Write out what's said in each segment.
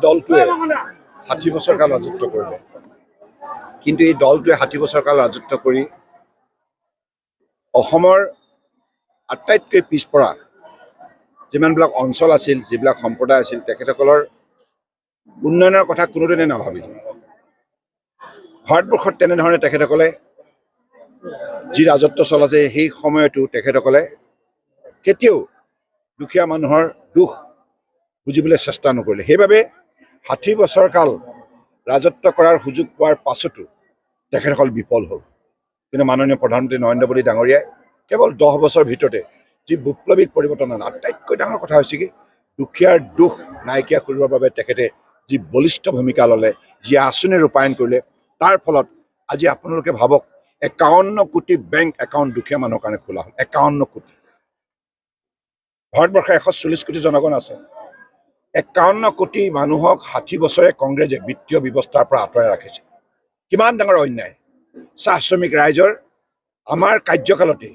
দলটোৱে ৬০ বছৰ কাল ৰাজত্ব কৰিলে, কিন্তু এই দলটোৱে ৬০ বছৰ কাল ৰাজত্ব কৰি অসমৰ আটাইতকৈ পিছপৰা যিমানবিলাক অঞ্চল আছিল, যিবিলাক সম্প্ৰদায় আছিল, তেখেতসকলৰ উন্নয়নৰ কথা কোনোদিনে নাভাবিল। ভাৰতবৰ্ষত তেনেধৰণে তেখেতসকলে যি ৰাজত্ব চলাইছে, সেই সময়তো তেখেতসকলে কেতিয়াও দুখীয়া মানুহৰ দুখ বুজিবলৈ চেষ্টা নকৰিলে। সেইবাবে ৬০ বছৰ কাল ৰাজত্ব কৰাৰ সুযোগ পোৱাৰ পাছতো তেখেতসকল বিফল হ'ল। কিন্তু মাননীয় প্ৰধানমন্ত্ৰী নৰেন্দ্ৰ মোদী ডাঙৰীয়াই কেৱল 10 বছৰ ভিতৰতে যি বিপ্লৱিক পৰিৱৰ্তন আনে, আটাইতকৈ ডাঙৰ কথা হৈছে কি, দুখীয়াৰ দুখ নাইকিয়া কৰিবৰ বাবে তেখেতে যি বলিষ্ঠ ভূমিকা ল'লে, যি আঁচনি ৰূপায়ণ কৰিলে, তাৰ ফলত আজি আপোনালোকে ভাবক ৫১ কোটি বেংক একাউণ্ট দুখীয়া মানুহৰ কাৰণে খোলা হ'ল। ৫১ কোটি। ভাৰতবৰ্ষৰ ১৪০ কোটি জনগণ আছে। ৫১ কোটি মানুহক ৬০ বছৰে কংগ্ৰেছে বিত্তীয় ব্যৱস্থাৰ পৰা আঁতৰাই ৰাখিছে। কিমান ডাঙৰ অন্যায়। চাহ শ্ৰমিক ৰাইজৰ আমাৰ কাৰ্যকালতে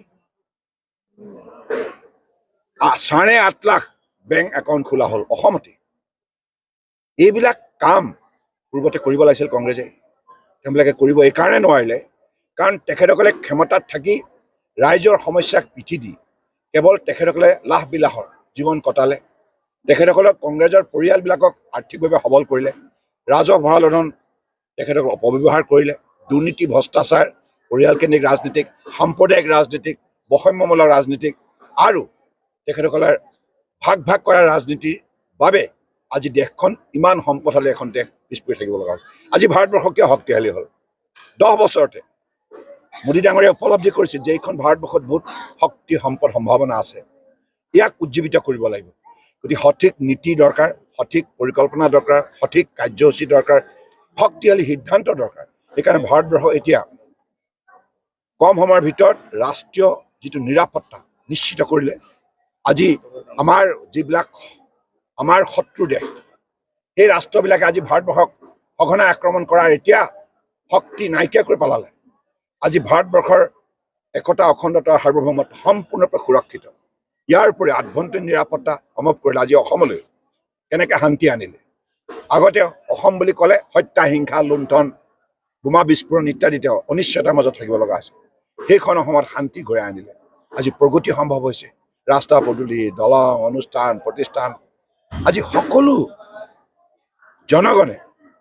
৮.৫ লাখ বেংক একাউণ্ট খোলা হ'ল অসমতে। এইবিলাক কাম পূৰ্বতে কৰিব লাগিছিল কংগ্ৰেছে, তেওঁবিলাকে কৰিব এইকাৰণে নোৱাৰিলে, কাৰণ তেখেতসকলে ক্ষমতাত থাকি ৰাইজৰ সমস্যাক পিঠি দি কেৱল তেখেতসকলে লাহ বিলাহৰ জীৱন কটালে। তেখেতসকলক কংগ্ৰেছৰ পৰিয়ালবিলাকক আৰ্থিকভাৱে সবল কৰিলে, ৰাজহ ভঁৰালৰ ধন তেখেতসকলক অপব্যৱহাৰ কৰিলে, দুৰ্নীতি, ভ্ৰষ্টাচাৰ, পৰিয়ালকেন্দ্ৰিক ৰাজনীতিক, সাম্প্ৰদায়িক ৰাজনীতিক, বৈষম্যমূলক ৰাজনীতিক আৰু তেখেতসকলৰ ভাগ ভাগ কৰা ৰাজনীতিৰ বাবে আজি দেশখন ইমান সম্পদশালী এখন দেশ পিছ পৰি থাকিব লগা হ'ল। আজি ভাৰতবৰ্ষ কিয় শক্তিশালী হ'ল? 10 বছৰতে মোদী ডাঙৰীয়াই উপলব্ধি কৰিছিল যে এইখন ভাৰতবৰ্ষত বহুত শক্তি, সম্পদ, সম্ভাৱনা আছে। ইয়াক উজ্জীৱিত কৰিব লাগিব। গতিকে সঠিক নীতি দৰকাৰ, সঠিক পৰিকল্পনা দৰকাৰ, সঠিক কাৰ্যসূচী দৰকাৰ, শক্তিশালী সিদ্ধান্ত দৰকাৰ। সেইকাৰণে ভাৰতবৰ্ষ এতিয়া কম সময়ৰ ভিতৰত ৰাষ্ট্ৰীয় যিটো নিৰাপত্তা নিশ্চিত কৰিলে। আজি আমাৰ যিবিলাক আমাৰ শত্ৰু দেশ, সেই ৰাষ্ট্ৰবিলাকে আজি ভাৰতবৰ্ষক সঘনাই আক্ৰমণ কৰাৰ এতিয়া শক্তি নাইকিয়া কৰি পেলালে। আজি ভাৰতবৰ্ষৰ একতা, অখণ্ডতা, সাৰ্বভৌমত্ব সম্পূৰ্ণৰূপে সুৰক্ষিত। ইয়াৰ উপৰি আভ্যন্তৰীণ নিৰাপত্তা সম্ভৱ কৰিলে। আজি অসমলৈ কেনেকৈ শান্তি আনিলে। আগতে অসম বুলি ক'লে হত্যা, হিংসা, লুণ্ঠন, বোমা বিস্ফোৰণ ইত্যাদি তেওঁ অনিশ্চয়তাৰ মাজত থাকিব লগা হৈছে। সেইখন অসমত শান্তি ঘূৰাই আনিলে। আজি প্ৰগতি সম্ভৱ হৈছে। ৰাস্তা পদূলি, দলং, অনুষ্ঠান, প্ৰতিষ্ঠান, আজি সকলো জনগণে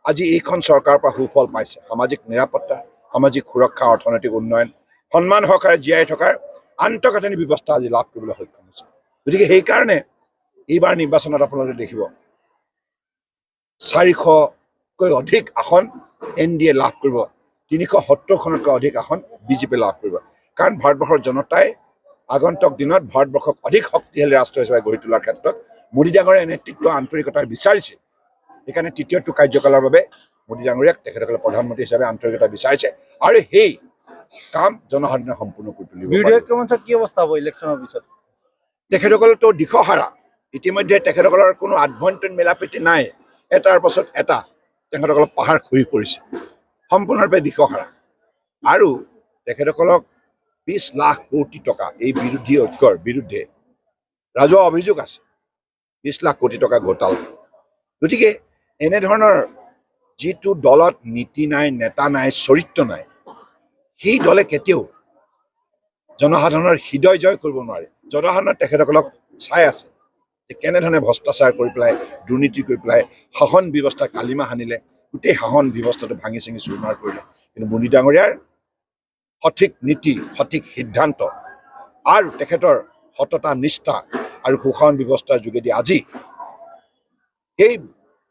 আজি এইখন চৰকাৰৰ পৰা সুফল পাইছে। সামাজিক নিৰাপত্তা, সামাজিক সুৰক্ষা, অৰ্থনৈতিক উন্নয়ন, সন্মান সহকাৰে জীয়াই থকাৰ আন্তঃগাঁথনি ব্যৱস্থা আজি লাভ কৰিবলৈ সক্ষম হৈছে। গতিকে সেইকাৰণে এইবাৰ নিৰ্বাচনত আপোনালোকে দেখিব ৪০০কৈ অধিক আসন NDA লাভ কৰিব, ৩৭০খনতকৈ অধিক আসন BJP লাভ কৰিব। কাৰণ ভাৰতবৰ্ষৰ জনতাই আগন্তুক দিনত ভাৰতবৰ্ষক অধিক শক্তিশালী ৰাষ্ট্ৰ হিচাপে গঢ়ি তোলাৰ ক্ষেত্ৰত মোদী ডাঙৰীয়াৰ নেতৃত্ব, আন্তৰিকতা বিচাৰিছে। সেইকাৰণে তৃতীয়টো কাৰ্যকালৰ বাবে মোদী ডাঙৰীয়াক তেখেতসকলে প্ৰধানমন্ত্ৰী হিচাপে আন্তৰিকতা বিচাৰিছে আৰু সেই কাম জনসাধাৰণে সম্পূৰ্ণ কৰি তুলিব। কি অৱস্থা হ'ব ইলেকশ্যনৰ পিছত? তেখেতসকলতো দিশহাৰা। ইতিমধ্যে তেখেতসকলৰ কোনো আভ্যন্তৰীণ মিলাপ্ৰীতি নাই। এটাৰ পাছত এটা তেখেতসকলক পাহাৰ খহি পৰিছে, সম্পূৰ্ণৰূপে দিশহাৰা। আৰু তেখেতসকলক 20 লাখ কোটি টকা এই বিৰোধী ঐক্যৰ বিৰুদ্ধে ৰাজহুৱা অভিযোগ আছে। 20 লাখ কোটি টকা ঘোটালা। গতিকে এনেধৰণৰ যিটো দলত নীতি নাই, নেতা নাই, চৰিত্ৰ নাই, সেই দলে কেতিয়াও জনসাধাৰণৰ হৃদয় জয় কৰিব নোৱাৰে। জনসাধাৰণে তেখেতসকলক চাই আছে। যে কেনেধৰণে ভ্ৰষ্টাচাৰ কৰি পেলাই দুৰ্নীতি কৰি পেলাই শাসন ব্যৱস্থা কালিমা সানিলে, গোটেই শাসন ব্যৱস্থাটো ভাঙি চিঙি চুৰমাৰ কৰিলে। কিন্তু মোদী ডাঙৰীয়াৰ সঠিক নীতি, সঠিক সিদ্ধান্ত আৰু তেখেতৰ সততা নিষ্ঠা আৰু সুশাসন ব্যৱস্থাৰ যোগেদি আজি সেই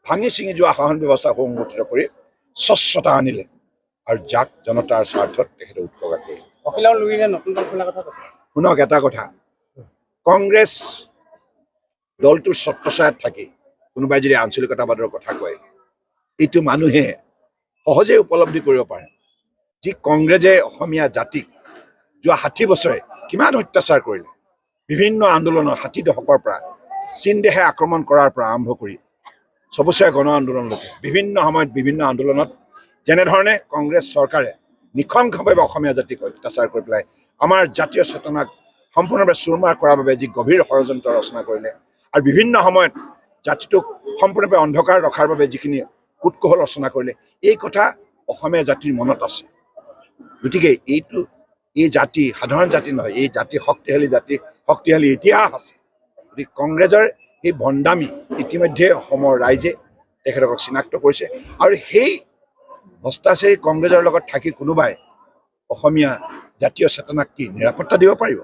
ভাঙি ছিঙি যোৱা শাসন ব্যৱস্থা সংগঠিত কৰি স্বচ্ছতা আনিলে আৰু যাক জনতাৰ স্বাৰ্থত তেখেতে উৎসৰ্গা কৰিলে। অখিলাও লুইনে নতুন দল খোলাৰ কথা কৈছে। শুনক এটা কথা, কংগ্ৰেছ দলটোৰ ছত্ৰছায়াত থাকি কোনোবাই যদি আঞ্চলিকতাবাদৰ কথা কয়, এইটো মানুহে সহজে উপলব্ধি কৰিব পাৰে। যি কংগ্ৰেছে অসমীয়া জাতিক যোৱা 60 বছৰে কিমান অত্যাচাৰ কৰিলে, বিভিন্ন আন্দোলনৰ 60 দশকৰ পৰা চীন দেশে আক্ৰমণ কৰাৰ পৰা আৰম্ভ কৰি ছবছৰীয়া গণ আন্দোলনলৈকে বিভিন্ন সময়ত বিভিন্ন আন্দোলনত যেনেধৰণে কংগ্ৰেছ চৰকাৰে নিশংসভাৱে অসমীয়া জাতিক অত্যাচাৰ কৰি পেলাই আমাৰ জাতীয় চেতনাক সম্পূৰ্ণভাৱে চুৰমাৰ কৰাৰ বাবে যি গভীৰ ষড়যন্ত্ৰ ৰচনা কৰিলে আৰু বিভিন্ন সময়ত জাতিটোক সম্পূৰ্ণভাৱে অন্ধকাৰ ৰখাৰ বাবে যিখিনি কূটকৌশল ৰচনা কৰিলে, এই কথা অসমীয়া জাতিৰ মনত আছে। গতিকে এই জাতি সাধাৰণ জাতি নহয়, এই জাতি শক্তিশালী জাতি, শক্তিশালী ইতিহাস আছে। গতিকে কংগ্ৰেছৰ এই ভণ্ডামি ইতিমধ্যে অসমৰ ৰাইজে তেখেতক চিনাক্ত কৰিছে আৰু সেই ভ্ৰষ্টাচাৰী কংগ্ৰেছৰ লগত থাকি কোনোবাই অসমীয়া জাতীয় চেতনাক কি নিৰাপত্তা দিব পাৰিব?